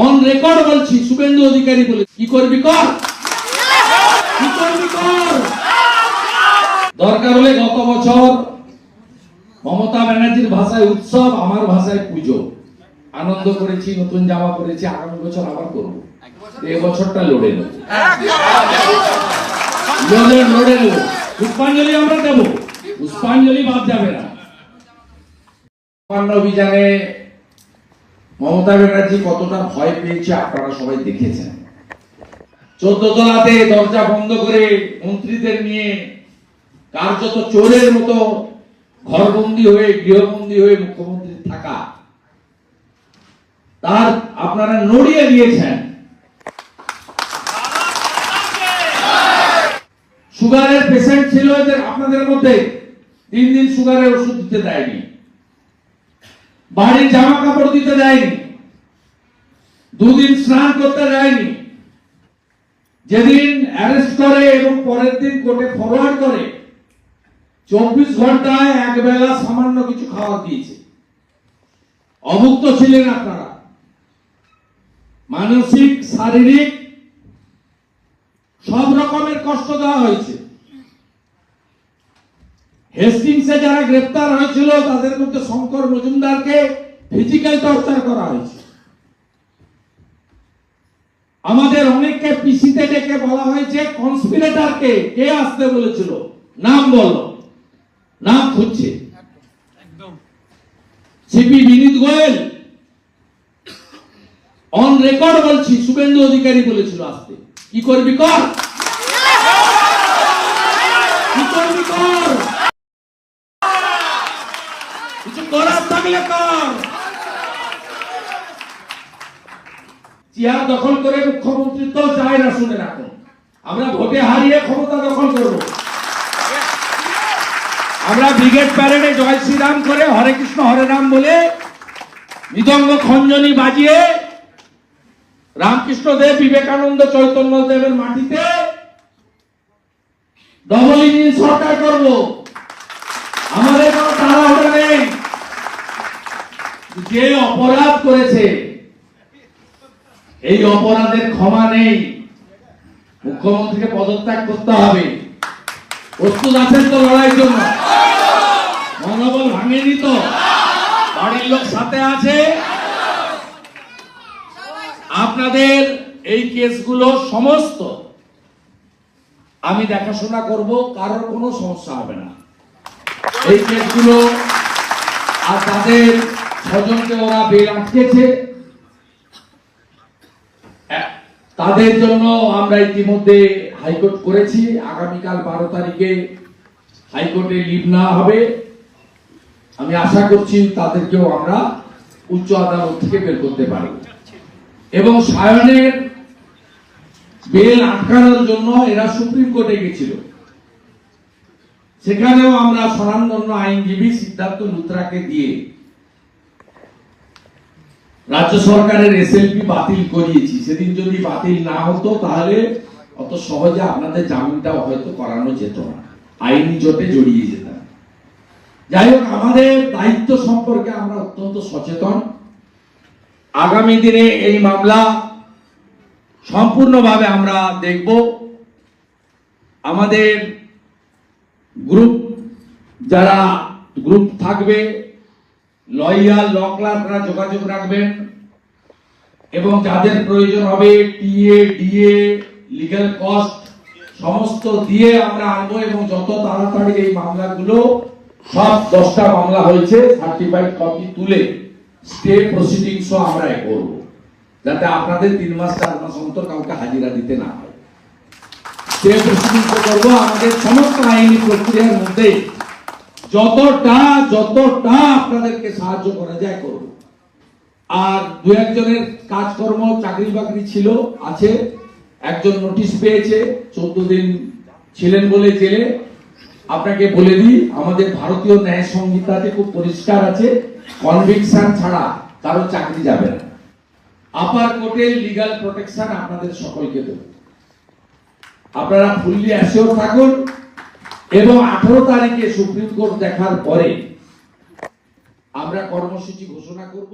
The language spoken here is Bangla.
অন রেকর্ড বলছি, শুভেন্দু অধিকারী বলে কি করবি কর, কি করবি কর। দরকার হলে গত বছর মমতা ব্যানার্জির ভাষায় উৎসব, আমার ভাষায় পুজো, আনন্দ করেছি, নতুন জামা পরেছি, আগামী বছর আবার করবো। এই বছরটা লড়ে নেব, লড়ে নেব। পুষ্পাঞ্জলি আমরা দেবো, পুষ্পাঞ্জলি বাদ যাবে না। অভিযানে মমতা ব্যানার্জি কতটা ভয় পেয়েছে আপনারা সবাই দেখেছেন। 14 তলাতে দরজা বন্ধ করে মন্ত্রীদের নিয়ে কার্যত চোরের মতো ঘরবন্দি হয়ে, গৃহবন্দী হয়ে মুখ্যমন্ত্রী থাকা, তার আপনারা নড়িয়ে দিয়েছেন। সুগারের পেশেন্ট ছিল আপনাদের মধ্যে, 3 দিন সুগারের ওষুধ দিতে দেয়নি, বাড়ির জামা কাপড় দিতে দেয়নি, 2 দিন স্নান করতে দেয়নি। যেদিন অ্যারেস্ট করে এবং পরের দিন কোর্টে ফরওয়ার্ড করে, 24 ঘন্টায় একবেলা সামান্য কিছু খাওয়া দিয়েছে। অভুক্ত ছিলেন আপনারা, মানসিক, শারীরিক সব রকমের কষ্ট দেওয়া হয়েছে। হেস্টিংসে যারা গ্রেফতার হয়েছিল তাদের মধ্যে শঙ্কর মজুমদারকে ফিজিক্যাল টর্চার করা হয়েছে। আমাদের অনেককে পিসিতে ডেকে বলা হয়েছে কনস্পিরেটরকে কে আসতে বলেছিল, নাম বলো, নাম খুঁজছে। CP Vineet Goyal on record বলছি, শুভেন্দু অধিকারী বলেছিল আসতে। কি করবি কর, কি করবি কর, কিছু করার থাকলে কর। চেয়ার দখল করে মুখ্যমন্ত্রিত্ব চায় না, শুনে রাখুন। আমরা ভোটে হারিয়ে ক্ষমতা দখল করব। আমরা ব্রিগেড প্যারেডে জয় শ্রীরাম করে, হরে কৃষ্ণ হরে রাম বলে, মৃদঙ্গ খঞ্জনি বাজিয়ে রামকৃষ্ণ দেব, বিবেকানন্দ, চৈতন্য দেবের মাটিতে ডবল ইঞ্জিন সরকার করব। আমাদের কোনো তাড়াহুড়ো নেই। যে অপরাধ করেছে এই অপরাধের ক্ষমা নেই। মুখ্যমন্ত্রীকে পদত্যাগ করতে হবে। প্রস্তুত আছেন তো লড়াইয়ের জন্য? মনোবল ভাঙেনি তো? বাড়ির লোক সাথে আছে? আপনাদের এই কেসগুলো সমস্ত আমি দেখাশোনা করব, কারোর কোনো সমস্যা হবে না। এই কেসগুলো আর তাদের স্বজনকে ওরা বেল আটকেছে, তাদের জন্য আমরা ইতিমধ্যে হাইকোর্ট করেছি। আগামীকাল 12 তারিখে হাইকোর্টে লিভ না হবে। আমি আশা করছি তাদেরকেও আমরা উচ্চ আদালত থেকে বের করতে পারব। এবং সায়নের বেল আটকানোর জন্য এরা সুপ্রিম কোর্টে গেছিল, সেখানেও আমরা স্বনামধন্য আইনজীবী সিদ্ধার্থ লুথরাকে দিয়ে রাজ্য সরকারের এসএলপি বাতিল করিয়েছি। সেদিন যদি বাতিল না হতো তাহলে অত সহজে আপনাদের জামিনটাও হয়তো করানো যেত না, আইনি জোটে জড়িয়ে যেতাম। যাই হোক, আমাদের দায়িত্ব সম্পর্কে আমরা অত্যন্ত সচেতন। আগামী দিনে এই মামলা সম্পূর্ণভাবে আমরা দেখব। আমাদের গ্রুপ, যারা গ্রুপ থাকবে, লয়ার ল ক্লার্করা যোগাযোগ রাখবেন এবং যাদের প্রয়োজন হবে টিএ, ডিএ, লিগ্যাল কস্ট সমস্ত দিয়ে আমরা আনবো। এবং যত তাড়াতাড়ি এই মামলাগুলো, সব 10টা মামলা হয়েছে, সার্টিফাইড কপি তুলে স্টে প্রসিডিংস আমরা করব, যাতে আপনাদের 3 মাস 4 মাস অন্তর কাউকে হাজিরা দিতে না হয়। স্টে প্রসিডিংস করব আমাদের সমস্ত আইনি প্রক্রিয়ার মধ্যে যতটা আপনাদেরকে সাহায্য করা যায় করব। আর 2-1 জনের কাজকর্ম, চাকরি বাকরি ছিল, আছে। একজন নোটিশ পেয়েছে, 14 দিন ছিলেন বলে জেলে। আপনাকে বলে দিই, আমাদের ভারতীয় ন্যায় সংহিতাতে খুব পরিষ্কার আছে, কনভিকশন ছাড়া কারো চাকরি যাবে না। আপার কোর্টের লিগ্যাল প্রোটেকশন আপনাদের সকলকে দেব। আপনারা ফুললি অ্যাসিওর থাকুন। এবং 18 তারিখে সুপ্রিম কোর্ট দেখার পরে আমরা কর্মসূচি ঘোষণা করব।